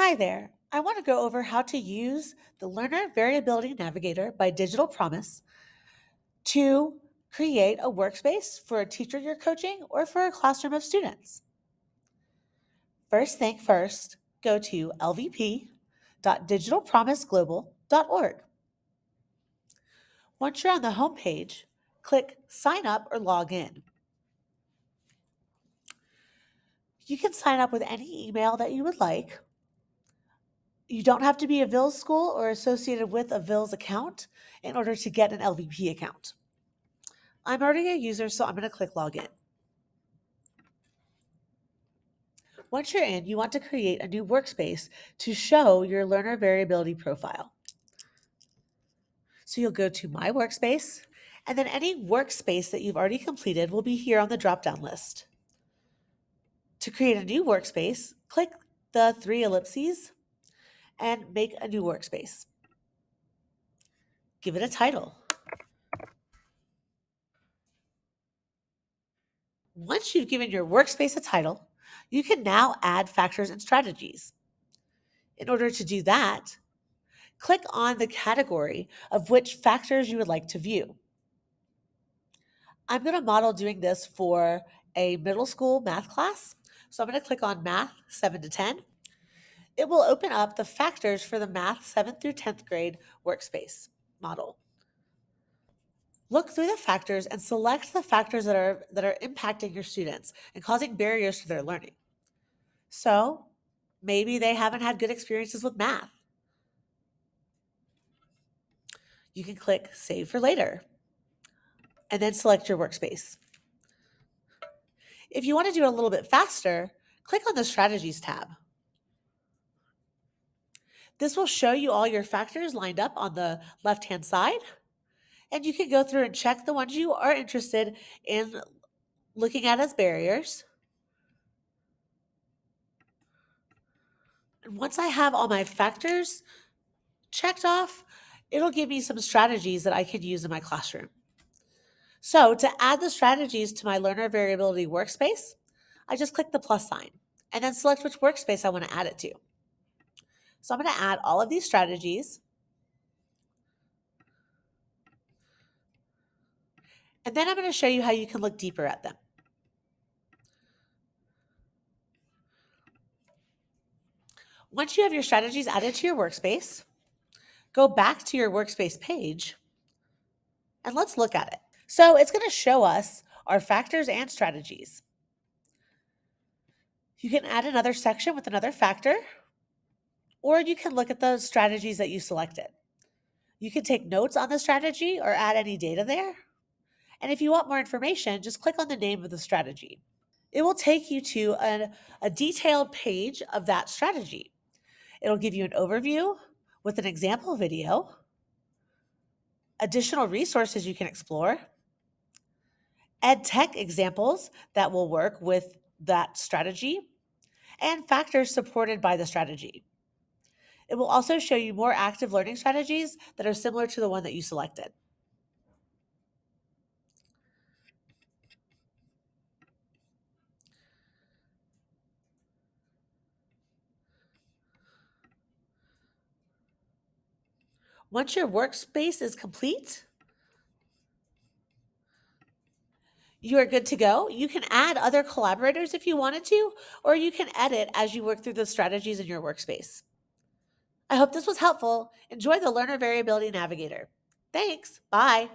Hi there. I want to go over how to use the Learner Variability Navigator by Digital Promise to create a workspace for a teacher you're coaching or for a classroom of students. First thing first, go to lvp.digitalpromiseglobal.org. Once you're on the home page, click Sign Up or Log In. You can sign up with any email that you would like. You don't have to be a VILS school or associated with a VILS account in order to get an LVP account. I'm already a user, so I'm going to click Login. Once you're in, you want to create a new workspace to show your learner variability profile. So you'll go to My Workspace, and then any workspace that you've already completed will be here on the drop-down list. To create a new workspace, click the 3 ellipses and make a new workspace. Give it a title. Once you've given your workspace a title, you can now add factors and strategies. In order to do that, click on the category of which factors you would like to view. I'm going to model doing this for a middle school math class. So I'm going to click on Math 7 to 10. It will open up the factors for the Math 7th through 10th grade workspace model. Look through the factors and select the factors that are impacting your students and causing barriers to their learning. So maybe they haven't had good experiences with math. You can click Save for Later and then select your workspace. If you want to do it a little bit faster, click on the Strategies tab. This will show you all your factors lined up on the left-hand side, and you can go through and check the ones you are interested in looking at as barriers. And once I have all my factors checked off, it'll give me some strategies that I can use in my classroom. So to add the strategies to my learner variability workspace, I just click the plus sign and then select which workspace I want to add it to. So I'm going to add all of these strategies. And then I'm going to show you how you can look deeper at them. Once you have your strategies added to your workspace, go back to your workspace page and let's look at it. So it's going to show us our factors and strategies. You can add another section with another factor, or you can look at the strategies that you selected. You can take notes on the strategy or add any data there. And if you want more information, just click on the name of the strategy. It will take you to a detailed page of that strategy. It'll give you an overview with an example video, additional resources you can explore, ed tech examples that will work with that strategy, and factors supported by the strategy. It will also show you more active learning strategies that are similar to the one that you selected. Once your workspace is complete, you are good to go. You can add other collaborators if you wanted to, or you can edit as you work through the strategies in your workspace. I hope this was helpful. Enjoy the Learner Variability Navigator. Thanks. Bye.